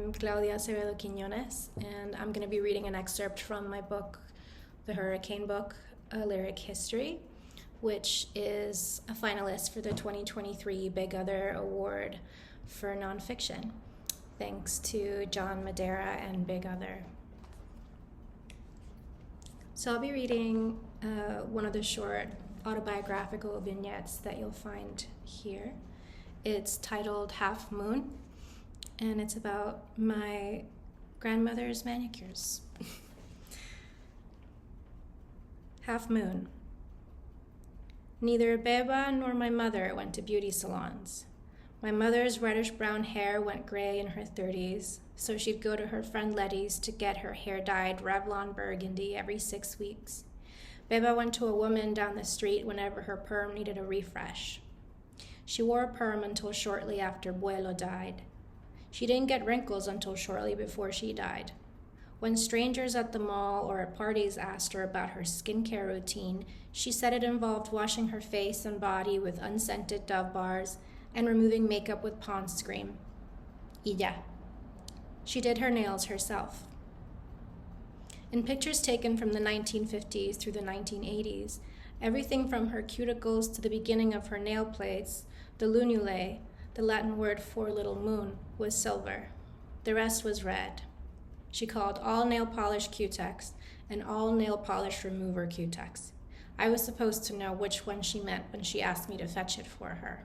I'm Claudia Acevedo-Quiñones, and I'm going to be reading an excerpt from my book, The Hurricane Book, A Lyric History, which is a finalist for the 2023 Big Other Award for Nonfiction, thanks to John Madeira and Big Other. So I'll be reading one of the short autobiographical vignettes that you'll find here. It's titled Half Moon, and it's about my grandmother's manicures. Half Moon. Neither Beba nor my mother went to beauty salons. My mother's reddish-brown hair went gray in her 30s, so she'd go to her friend Letty's to get her hair dyed Revlon burgundy every 6 weeks. Beba went to a woman down the street whenever her perm needed a refresh. She wore a perm until shortly after Buelo died. She didn't get wrinkles until shortly before she died. When strangers at the mall or at parties asked her about her skincare routine, she said it involved washing her face and body with unscented Dove bars and removing makeup with Pond's Cream. Y ya. She did her nails herself. In pictures taken from the 1950s through the 1980s, everything from her cuticles to the beginning of her nail plates, the lunulae, the Latin word for little moon, was silver. The rest was red. She called all nail polish Q-Tex and all nail polish remover Q-Tex. I was supposed to know which one she meant when she asked me to fetch it for her.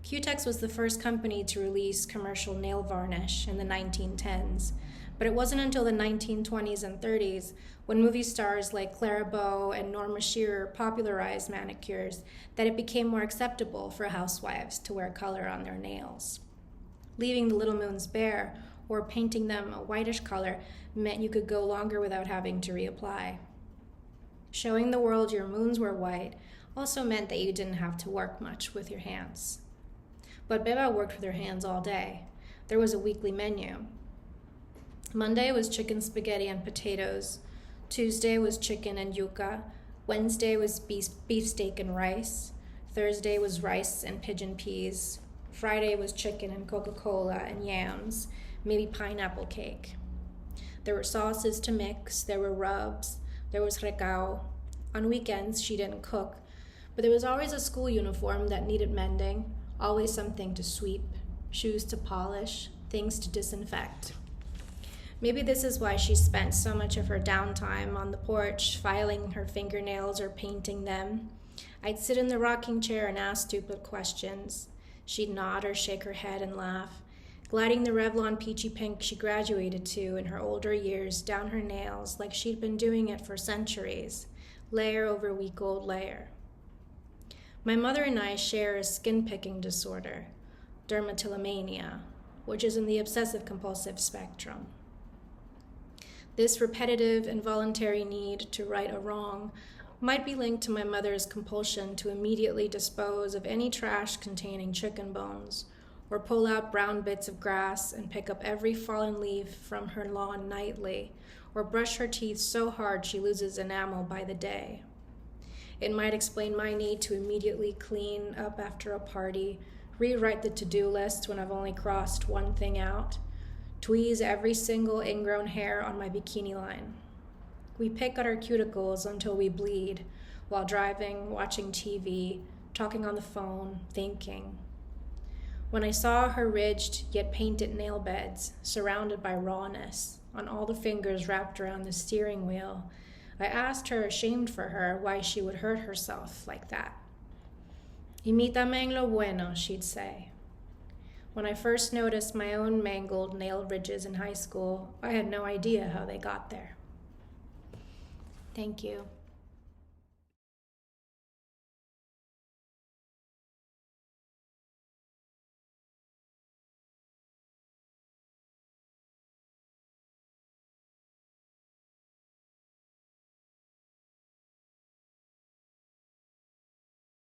Q-Tex was the first company to release commercial nail varnish in the 1910s, but it wasn't until the 1920s and 30s, when movie stars like Clara Bow and Norma Shearer popularized manicures, that it became more acceptable for housewives to wear color on their nails. Leaving the little moons bare or painting them a whitish color meant you could go longer without having to reapply. Showing the world your moons were white also meant that you didn't have to work much with your hands. But Beba worked with her hands all day. There was a weekly menu. Monday was chicken spaghetti and potatoes. Tuesday was chicken and yuca. Wednesday was beefsteak and rice. Thursday was rice and pigeon peas. Friday was chicken and Coca-Cola and yams, maybe pineapple cake. There were sauces to mix, there were rubs, there was recao. On weekends, she didn't cook, but there was always a school uniform that needed mending, always something to sweep, shoes to polish, things to disinfect. Maybe this is why she spent so much of her downtime on the porch, filing her fingernails or painting them. I'd sit in the rocking chair and ask stupid questions. She'd nod or shake her head and laugh, gliding the Revlon peachy pink she graduated to in her older years down her nails like she'd been doing it for centuries, layer over week-old layer. My mother and I share a skin-picking disorder, dermatillomania, which is in the obsessive-compulsive spectrum. This repetitive, involuntary need to right a wrong might be linked to my mother's compulsion to immediately dispose of any trash containing chicken bones, or pull out brown bits of grass and pick up every fallen leaf from her lawn nightly, or brush her teeth so hard she loses enamel by the day. It might explain my need to immediately clean up after a party, rewrite the to-do list when I've only crossed one thing out, tweeze every single ingrown hair on my bikini line. We pick at our cuticles until we bleed, while driving, watching TV, talking on the phone, thinking. When I saw her ridged yet painted nail beds, surrounded by rawness, on all the fingers wrapped around the steering wheel, I asked her, ashamed for her, why she would hurt herself like that. Imítame en lo bueno, she'd say. When I first noticed my own mangled nail ridges in high school, I had no idea how they got there. Thank you.